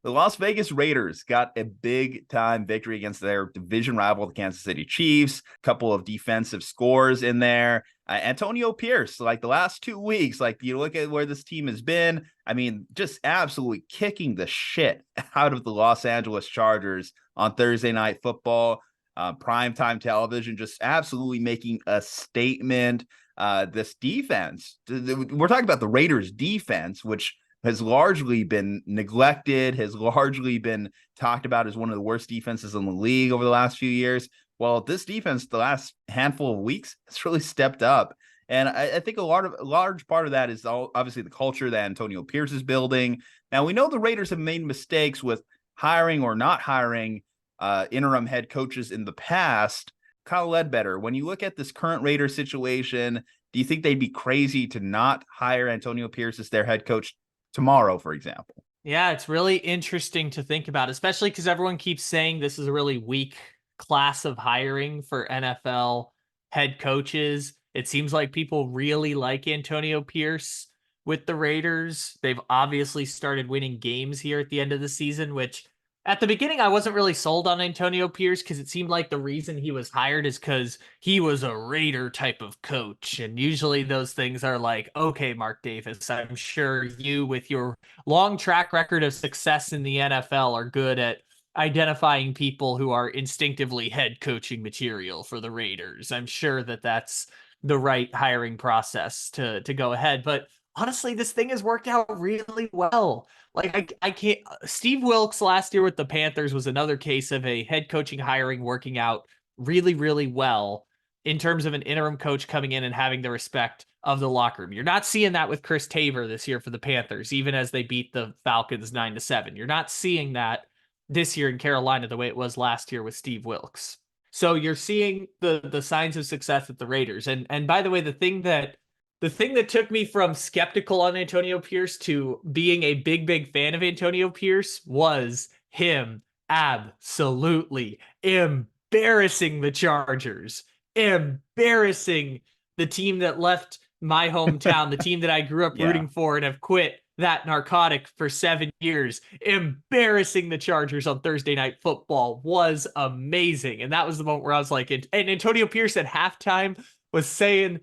The Las Vegas Raiders got a big time victory against their division rival, the Kansas City Chiefs. A couple of defensive scores in there. Antonio Pierce, like the last 2 weeks, like you look at where this team has been. I mean, just absolutely kicking the shit out of the Los Angeles Chargers on Thursday Night Football, primetime television, just absolutely making a statement. This defense, we're talking about the Raiders defense, which has largely been neglected, has largely been talked about as one of the worst defenses in the league over the last few years. Well, this defense, the last handful of weeks, has really stepped up. And I think a large part of that is obviously the culture that Antonio Pierce is building. Now, we know the Raiders have made mistakes with hiring or not hiring interim head coaches in the past. Kyle Ledbetter, when you look at this current Raiders situation, do you think they'd be crazy to not hire Antonio Pierce as their head coach tomorrow, for example? Yeah, it's really interesting to think about, especially because everyone keeps saying this is a really weak class of hiring for NFL head coaches. It seems like people really like Antonio Pierce with the Raiders. They've obviously started winning games here at the end of the season, which at the beginning I wasn't really sold on Antonio Pierce because it seemed like the reason he was hired is because he was a Raider type of coach. And usually those things are like, okay, Mark Davis, I'm sure you, with your long track record of success in the NFL, are good at identifying people who are instinctively head coaching material for the Raiders. I'm sure that that's the right hiring process to go ahead. But honestly, this thing has worked out really well. Like I can't. Steve Wilkes last year with the Panthers was another case of a head coaching hiring working out really, really well in terms of an interim coach coming in and having the respect of the locker room. You're not seeing that with Chris Tabor this year for the Panthers, even as they beat the Falcons 9-7. You're not seeing that this year in Carolina the way it was last year with Steve Wilkes. So you're seeing the signs of success at the Raiders. And by the way, the thing that took me from skeptical on Antonio Pierce to being a big fan of Antonio Pierce was him absolutely embarrassing the Chargers, embarrassing the team that left my hometown, the team that I grew up Yeah. rooting for and have quit that narcotic for 7 years. Embarrassing the Chargers on Thursday Night Football was amazing. And that was the moment where I was like, and Antonio Pierce at halftime was saying,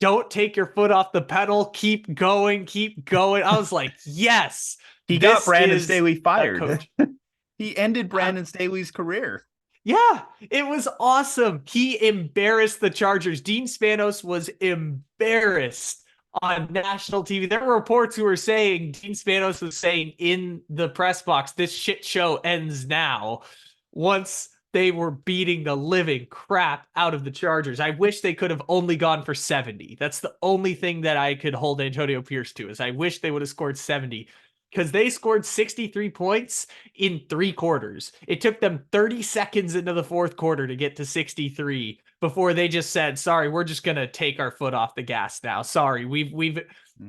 don't take your foot off the pedal. Keep going. Keep going. I was like, yes, He got this Brandon is Staley a fired. coach. He ended Brandon Staley's career. Yeah, it was awesome. He embarrassed the Chargers. Dean Spanos was embarrassed on national TV. There were reports who were saying, Dean Spanos was saying in the press box, this shit show ends now. Once they were beating the living crap out of the Chargers. I wish they could have only gone for 70. That's the only thing that I could hold Antonio Pierce to, is I wish they would have scored 70, because they scored 63 points in 3 quarters. It took them 30 seconds into the fourth quarter to get to 63 before they just said, sorry, we're just going to take our foot off the gas now. Sorry, we've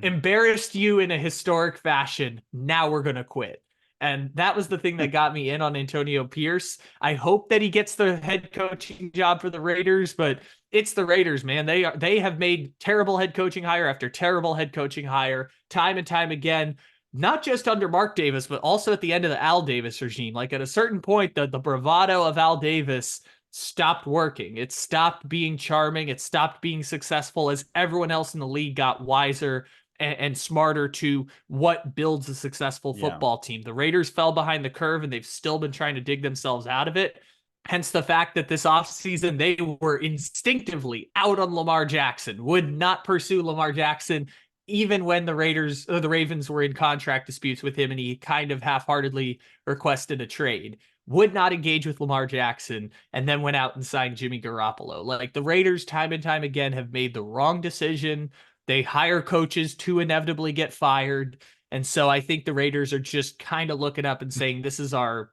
embarrassed you in a historic fashion. Now we're going to quit. And that was the thing that got me in on Antonio Pierce. I hope that he gets the head coaching job for the Raiders, but it's the Raiders, man. They have made terrible head coaching hire after terrible head coaching hire time and time again, not just under Mark Davis, but also at the end of the Al Davis regime. Like at a certain point, the bravado of Al Davis stopped working. It stopped being charming. It stopped being successful as everyone else in the league got wiser and smarter to what builds a successful football team. The Raiders fell behind the curve and they've still been trying to dig themselves out of it. Hence the fact that this offseason they were instinctively out on Lamar Jackson, would not pursue Lamar Jackson even when the Ravens were in contract disputes with him and he kind of half-heartedly requested a trade. Would not engage with Lamar Jackson, and then went out and signed Jimmy Garoppolo. Like the Raiders time and time again have made the wrong decision. They hire coaches to inevitably get fired. And so I think the Raiders are just kind of looking up and saying, this is our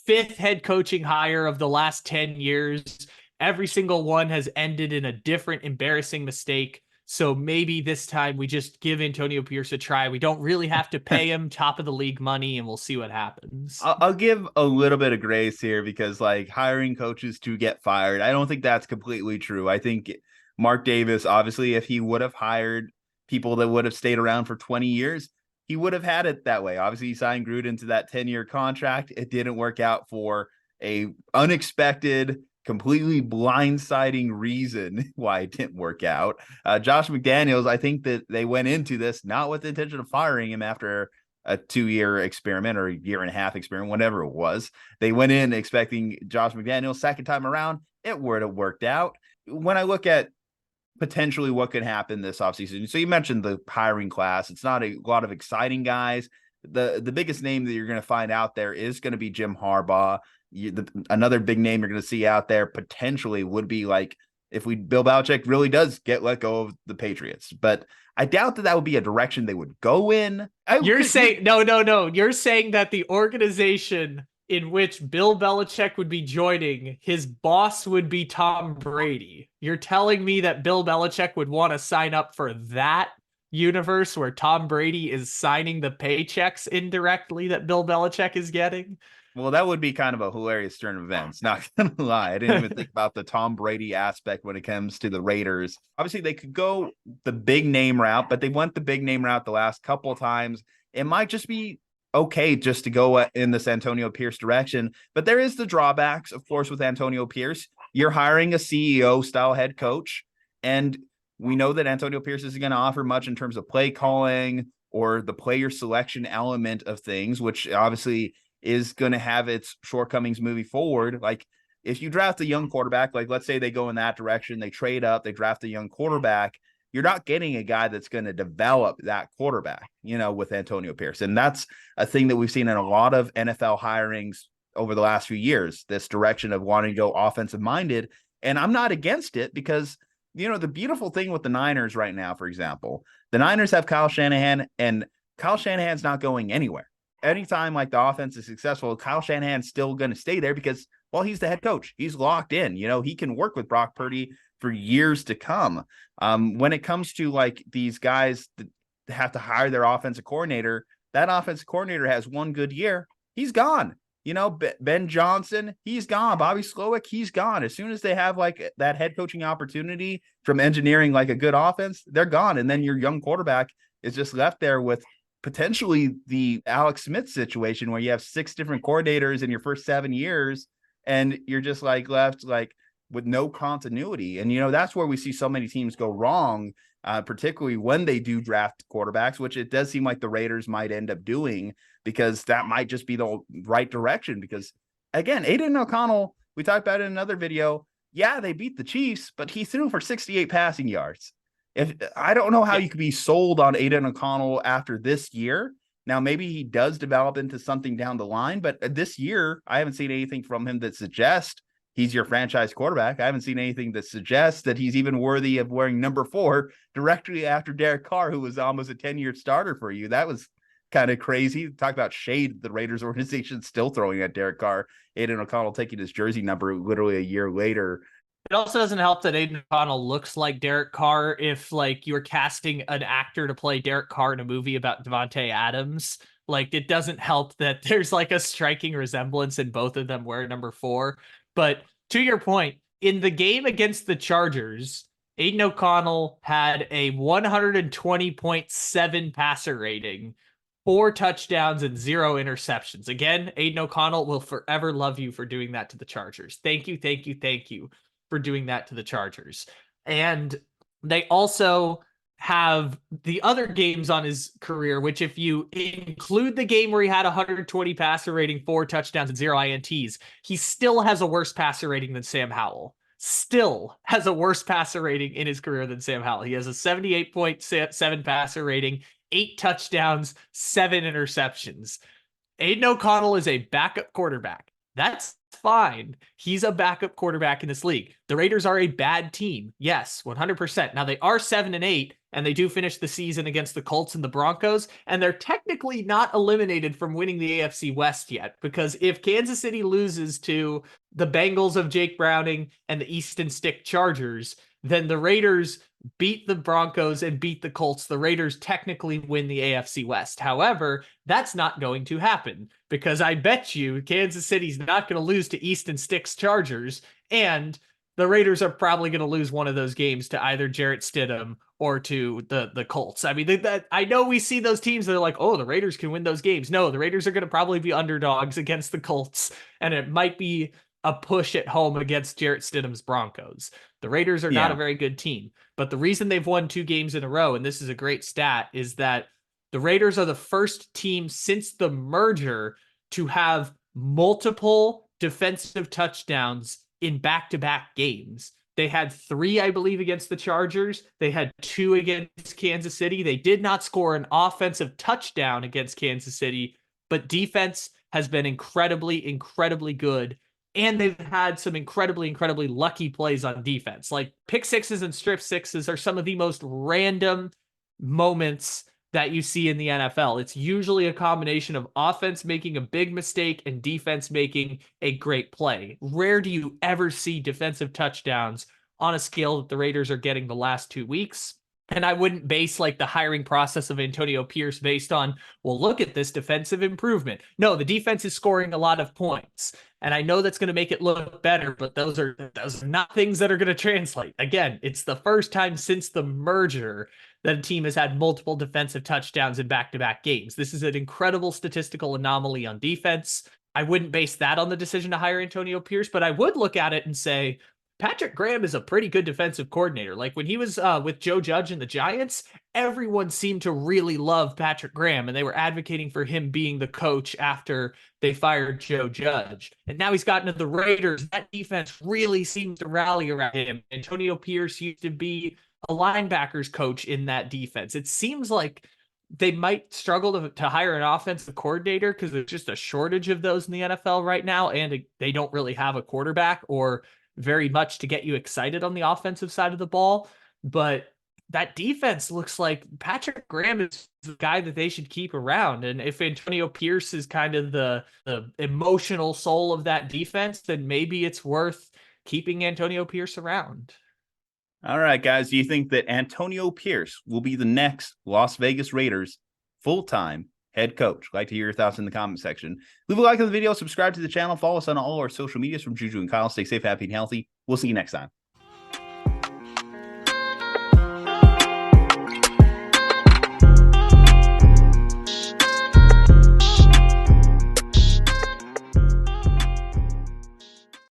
5th head coaching hire of the last 10 years. Every single one has ended in a different embarrassing mistake. So maybe this time we just give Antonio Pierce a try. We don't really have to pay him top of the league money, and we'll see what happens. I'll give a little bit of grace here because like hiring coaches to get fired, I don't think that's completely true. I think Mark Davis, obviously, if he would have hired people that would have stayed around for 20 years, he would have had it that way. Obviously, he signed Gruden to that 10-year contract. It didn't work out for a unexpected, completely blindsiding reason why it didn't work out. Josh McDaniels, I think that they went into this not with the intention of firing him after a 2-year experiment or a year and a half experiment, whatever it was. They went in expecting Josh McDaniels second time around. It would have worked out. When I look at potentially what could happen this offseason, so you mentioned the hiring class. It's not a lot of exciting guys. The biggest name that you're going to find out there is going to be Jim Harbaugh. Another big name you're going to see out there potentially would be like if Bill Belichick really does get let go of the Patriots, but I doubt that would be a direction they would go in. You're saying no. You're saying that the organization in which Bill Belichick would be joining, his boss would be Tom Brady. You're telling me that Bill Belichick would want to sign up for that universe where Tom Brady is signing the paychecks indirectly that Bill Belichick is getting? Well, that would be kind of a hilarious turn of events. Not gonna lie, I didn't even think about the Tom Brady aspect when it comes to the Raiders. Obviously, they could go the big name route, but they went the big name route the last couple of times. It might just be okay just to go in this Antonio Pierce direction, but there is the drawbacks, of course, with Antonio Pierce. You're hiring a CEO style head coach, and we know that Antonio Pierce isn't going to offer much in terms of play calling or the player selection element of things, which obviously is going to have its shortcomings moving forward. Like if you draft a young quarterback, like let's say they go in that direction, they trade up, they draft a young quarterback, you're not getting a guy that's going to develop that quarterback, with Antonio Pierce. And that's a thing that we've seen in a lot of NFL hirings over the last few years, this direction of wanting to go offensive minded. And I'm not against it because, the beautiful thing with the Niners right now, for example, the Niners have Kyle Shanahan, and Kyle Shanahan's not going anywhere. Anytime like the offense is successful, Kyle Shanahan's still going to stay there because, well, he's the head coach. He's locked in. He can work with Brock Purdy for years to come. When it comes to like these guys that have to hire their offensive coordinator, that offensive coordinator has one good year. He's gone. Ben Johnson, he's gone. Bobby Slowick, he's gone. As soon as they have like that head coaching opportunity from engineering like a good offense, they're gone. And then your young quarterback is just left there with potentially the Alex Smith situation where you have 6 different coordinators in your first 7 years and you're just like left like with no continuity. And, that's where we see so many teams go wrong, particularly when they do draft quarterbacks, which it does seem like the Raiders might end up doing because that might just be the right direction. Because again, Aiden O'Connell, we talked about it in another video. Yeah, they beat the Chiefs, but he threw for 68 passing yards. I don't know how you could be sold on Aiden O'Connell after this year. Now, maybe he does develop into something down the line, but this year, I haven't seen anything from him that suggests he's your franchise quarterback. I haven't seen anything that suggests that he's even worthy of wearing number 4 directly after Derek Carr, who was almost a 10-year starter for you. That was kind of crazy. Talk about shade the Raiders organization still throwing at Derek Carr. Aiden O'Connell taking his jersey number literally a year later. It also doesn't help that Aiden O'Connell looks like Derek Carr if, like, you're casting an actor to play Derek Carr in a movie about Devontae Adams. Like, it doesn't help that there's, like, a striking resemblance in both of them wearing number 4. But to your point, in the game against the Chargers, Aiden O'Connell had a 120.7 passer rating, 4 touchdowns and 0 interceptions. Again, Aiden O'Connell will forever love you for doing that to the Chargers. Thank you for doing that to the Chargers. And they also have the other games on his career, which if you include the game where he had 120 passer rating, 4 touchdowns and 0 INTs, he still has a worse passer rating than Sam Howell. Still has a worse passer rating in his career than Sam Howell. He has a 78.7 passer rating, 8 touchdowns, 7 interceptions. Aiden O'Connell is a backup quarterback. That's fine. He's a backup quarterback in this league. The Raiders are a bad team. Yes, 100%. Now they are 7-8, and they do finish the season against the Colts and the Broncos, and they're technically not eliminated from winning the AFC West yet, because if Kansas City loses to the Bengals of Jake Browning and the Easton Stick Chargers, then the Raiders beat the Broncos and beat the Colts. The Raiders technically win the AFC West. However, that's not going to happen because I bet you Kansas City's not going to lose to Easton Sticks Chargers, and the Raiders are probably going to lose one of those games to either Jarrett Stidham or to the Colts. I mean, that I know we see those teams that are like, oh, the Raiders can win those games. No, the Raiders are going to probably be underdogs against the Colts, and it might be a push at home against Jarrett Stidham's Broncos. The Raiders are not a very good team, but the reason they've won 2 games in a row, and this is a great stat, is that the Raiders are the first team since the merger to have multiple defensive touchdowns in back-to-back games. They had 3, I believe, against the Chargers. They had 2 against Kansas City. They did not score an offensive touchdown against Kansas City, but defense has been incredibly, incredibly good. And they've had some incredibly, incredibly lucky plays on defense. Like pick sixes and strip sixes are some of the most random moments that you see in the NFL. It's usually a combination of offense making a big mistake and defense making a great play. Rare do you ever see defensive touchdowns on a scale that the Raiders are getting the last 2 weeks. And I wouldn't base like the hiring process of Antonio Pierce based on, well, look at this defensive improvement. No, the defense is scoring a lot of points. And I know that's going to make it look better, but those are not things that are going to translate. Again, it's the first time since the merger that a team has had multiple defensive touchdowns in back-to-back games. This is an incredible statistical anomaly on defense. I wouldn't base that on the decision to hire Antonio Pierce, but I would look at it and say, Patrick Graham is a pretty good defensive coordinator. Like when he was with Joe Judge and the Giants, everyone seemed to really love Patrick Graham, and they were advocating for him being the coach after they fired Joe Judge. And now he's gotten to the Raiders. That defense really seems to rally around him. Antonio Pierce used to be a linebackers coach in that defense. It seems like they might struggle to hire an offensive coordinator because there's just a shortage of those in the NFL right now, and they don't really have a quarterback or very much to get you excited on the offensive side of the ball. But that defense looks like Patrick Graham is the guy that they should keep around. And if Antonio Pierce is kind of the emotional soul of that defense, then maybe it's worth keeping Antonio Pierce around. All right, guys. Do you think that Antonio Pierce will be the next Las Vegas Raiders full-time head coach? I'd like to hear your thoughts in the comment section. Leave a like on the video, subscribe to the channel, follow us on all our social medias from Juju and Kyle. Stay safe, happy, and healthy. We'll see you next time.